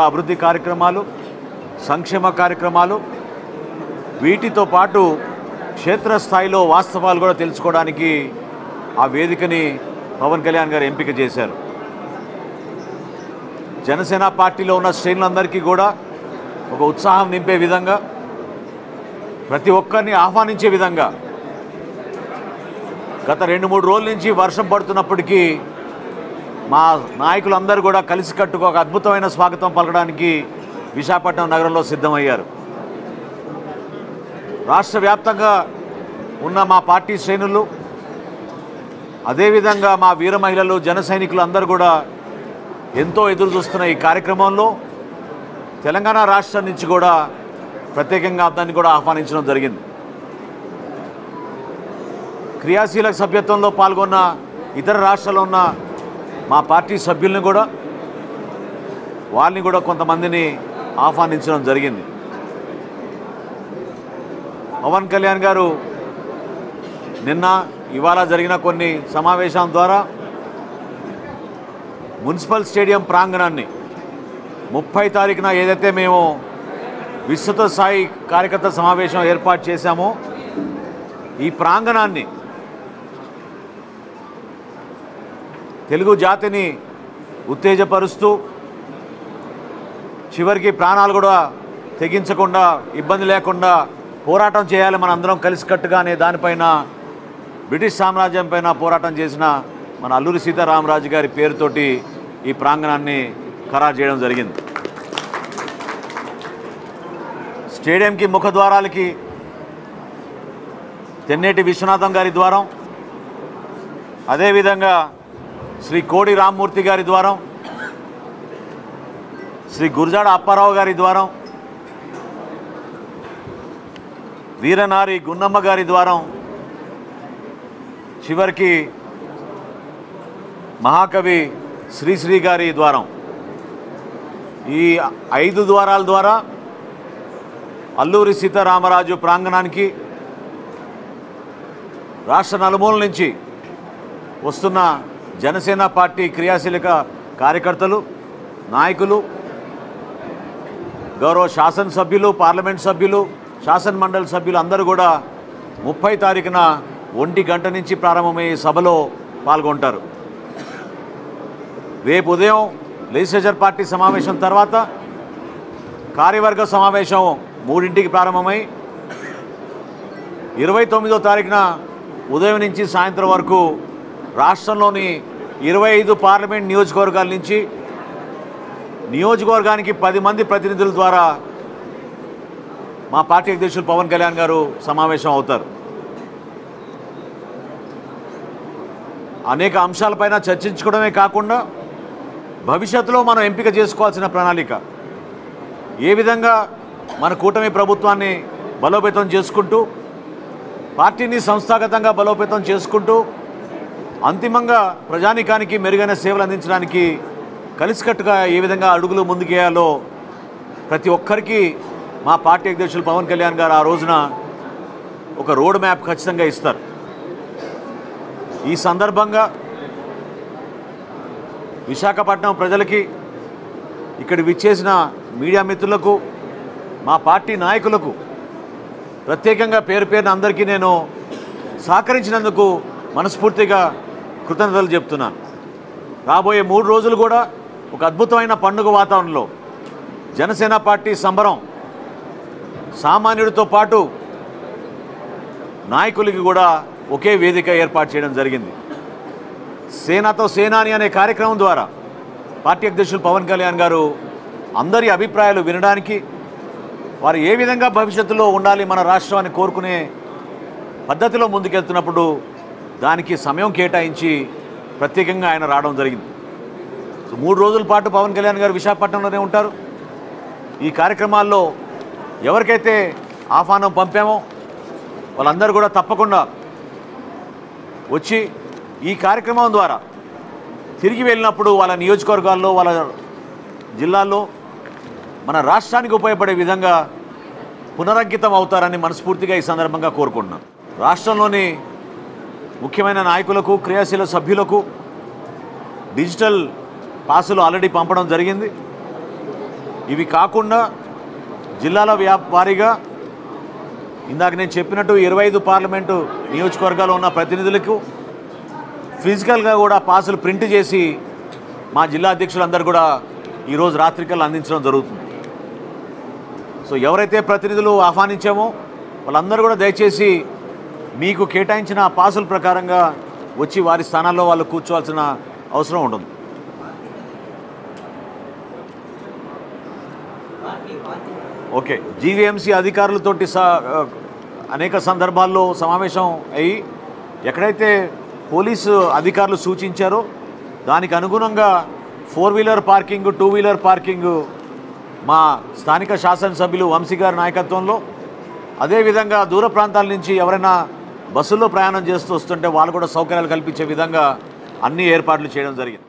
అభివృద్ధి కార్యక్రమాలు, సంక్షేమ కార్యక్రమాలు, వీటితో పాటు క్షేత్రస్థాయిలో వాస్తవాలు కూడా తెలుసుకోవడానికి ఆ వేదికని పవన్ కళ్యాణ్ గారు ఎంపిక చేశారు. జనసేన పార్టీలో ఉన్న శ్రేణులందరికీ కూడా ఒక ఉత్సాహం నింపే విధంగా, ప్రతి ఒక్కరిని ఆహ్వానించే విధంగా గత 2-3 రోజుల నుంచి వర్షం పడుతున్నప్పటికీ మా నాయకులందరూ కూడా కలిసికట్టుగా ఒక అద్భుతమైన స్వాగతం పలకడానికి విశాఖపట్నం నగరంలో సిద్ధమయ్యారు. రాష్ట్ర వ్యాప్తంగా ఉన్న మా పార్టీ శ్రేణులు, అదేవిధంగా మా వీర మహిళలు, జన సైనికులు అందరూ కూడా ఎంతో ఎదురు చూస్తున్న ఈ కార్యక్రమంలో తెలంగాణ రాష్ట్రం నుంచి కూడా ప్రత్యేకంగా దాన్ని కూడా ఆహ్వానించడం జరిగింది. క్రియాశీలక సభ్యత్వంలో పాల్గొన్న ఇతర రాష్ట్రాల్లో ఉన్న మా పార్టీ సభ్యుల్ని కూడా, వాళ్ళని కూడా కొంతమందిని ఆహ్వానించడం జరిగింది. పవన్ కళ్యాణ్ గారు నిన్న ఇవాళ జరిగిన కొన్ని సమావేశాల ద్వారా మున్సిపల్ స్టేడియం ప్రాంగణాన్ని 30 తారీఖున ఏదైతే మేము విస్తృత స్థాయి కార్యకర్త సమావేశం ఏర్పాటు చేశామో, ఈ ప్రాంగణాన్ని తెలుగు జాతిని ఉత్తేజపరుస్తూ చివరికి ప్రాణాలు కూడా తెగించకుండా, ఇబ్బంది లేకుండా పోరాటం చేయాలి మన అందరం కలిసికట్టుగా అనే దానిపైన బ్రిటిష్ సామ్రాజ్యం పైన పోరాటం చేసిన మన అల్లూరి సీతారామరాజు గారి పేరుతోటి ఈ ప్రాంగణాన్ని ఖరారు చేయడం జరిగింది. స్టేడియంకి ముఖద్వారాలకి తెన్నేటి విశ్వనాథం గారి ద్వారం, అదేవిధంగా శ్రీ కోడి రామ్మూర్తి గారి ద్వారం, శ్రీ గురజాడ అప్పారావు గారి ద్వారం, వీరనారి గున్నమ్మ గారి ద్వారం, చివరికి మహాకవి శ్రీశ్రీ గారి ద్వారం, ఈ 5 ద్వారాల ద్వారా అల్లూరి సీతారామరాజు ప్రాంగణానికి రాష్ట్ర నలుమూల నుంచి వస్తున్న జనసేన పార్టీ క్రియాశీలక కార్యకర్తలు, నాయకులు, గౌరవ శాసనసభ్యులు, పార్లమెంట్ సభ్యులు, శాసన మండలి సభ్యులు అందరూ కూడా 30 తారీఖున 1 గంట నుంచి ప్రారంభమయ్యే సభలో పాల్గొంటారు. రేపు ఉదయం లెజిస్లేచర్ పార్టీ సమావేశం తర్వాత కార్యవర్గ సమావేశం 3ంటికి ప్రారంభమై 29వ తారీఖున ఉదయం నుంచి సాయంత్రం వరకు రాష్ట్రంలోని 25 పార్లమెంట్ నియోజకవర్గాల నుంచి నియోజకవర్గానికి 10 మంది ప్రతినిధుల ద్వారా మా పార్టీ అధ్యక్షులు పవన్ కళ్యాణ్ గారు సమావేశం అవుతారు. అనేక అంశాలపైన చర్చించుకోవడమే కాకుండా భవిష్యత్తులో మనం ఎంపిక చేసుకోవాల్సిన ప్రణాళిక, ఏ విధంగా మన కూటమి ప్రభుత్వాన్ని బలోపేతం చేసుకుంటూ, పార్టీని సంస్థాగతంగా బలోపేతం చేసుకుంటూ, అంతిమంగా ప్రజానీకానికి మెరుగైన సేవలు అందించడానికి కలిసికట్టుగా ఏ విధంగా అడుగులు ముందుకేయాలో ప్రతి ఒక్కరికి మా పార్టీ అధ్యక్షులు పవన్ కళ్యాణ్ గారు ఆ రోజున ఒక రోడ్ మ్యాప్ ఖచ్చితంగా ఇస్తారు. ఈ సందర్భంగా విశాఖపట్నం ప్రజలకి, ఇక్కడ విచ్చేసిన మీడియా మిత్రులకు, మా పార్టీ నాయకులకు ప్రత్యేకంగా పేరు పేరున అందరికీ నేను సహకరించినందుకు మనస్ఫూర్తిగా కృతజ్ఞతలు చెప్తున్నాను. రాబోయే 3 రోజులు కూడా ఒక అద్భుతమైన పండుగ వాతావరణంలో జనసేన పార్టీ సంబరం, సామాన్యుడితో పాటు నాయకులకి కూడా ఒకే వేదిక ఏర్పాటు చేయడం జరిగింది. సేనతో సేనాని అనే కార్యక్రమం ద్వారా పార్టీ అధ్యక్షులు పవన్ కళ్యాణ్ గారు అందరి అభిప్రాయాలు వినడానికి, వారు ఏ విధంగా భవిష్యత్తులో ఉండాలి మన రాష్ట్రాన్ని కోరుకునే పద్ధతిలో ముందుకెళ్తున్నప్పుడు దానికి సమయం కేటాయించి ప్రత్యేకంగా ఆయన రావడం జరిగింది. 3 రోజుల పాటు పవన్ కళ్యాణ్ గారు విశాఖపట్నంలోనే ఉంటారు. ఈ కార్యక్రమాల్లో ఎవరికైతే ఆహ్వానం పంపామో వాళ్ళందరూ కూడా తప్పకుండా వచ్చి ఈ కార్యక్రమం ద్వారా తిరిగి వెళ్ళినప్పుడు వాళ్ళ నియోజకవర్గాల్లో, వాళ్ళ జిల్లాల్లో మన రాష్ట్రానికి ఉపయోగపడే విధంగా పునరంకితం అవుతారని మనస్ఫూర్తిగా ఈ సందర్భంగా కోరుకుంటున్నాను. రాష్ట్రంలోని ముఖ్యమైన నాయకులకు, క్రియాశీల సభ్యులకు డిజిటల్ పాసులు ఆల్రెడీ పంపడం జరిగింది. ఇవి కాకుండా జిల్లాల వారీగా ఇందాక నేను చెప్పినట్టు 25 పార్లమెంటు నియోజకవర్గాల్లో ఉన్న ప్రతినిధులకు ఫిజికల్గా కూడా పాసులు ప్రింట్ చేసి మా జిల్లా అధ్యక్షులందరూ కూడా ఈరోజు రాత్రికల్లా అందించడం జరుగుతుంది. సో ఎవరైతే ప్రతినిధులు ఆహ్వానించామో వాళ్ళందరూ కూడా దయచేసి మీకు కేటాయించిన పాసుల ప్రకారంగా వచ్చి వారి స్థానాల్లో వాళ్ళు కూర్చోవాల్సిన అవసరం ఉంటుంది. ఓకే, జీవీఎంసీ అధికారులతోటి అనేక సందర్భాల్లో సమావేశం అయ్యి ఎక్కడైతే పోలీసు అధికారులు సూచించారో దానికి అనుగుణంగా 4 వీలర్ పార్కింగ్, 2 వీలర్ పార్కింగ్ మా స్థానిక శాసనసభ్యులు వంశీ గారి నాయకత్వంలో, అదేవిధంగా దూర ప్రాంతాల నుంచి ఎవరైనా బస్సుల్లో ప్రయాణం చేస్తూ వస్తుంటే వాళ్ళు కూడా సౌకర్యాలు కల్పించే విధంగా అన్ని ఏర్పాట్లు చేయడం జరిగింది.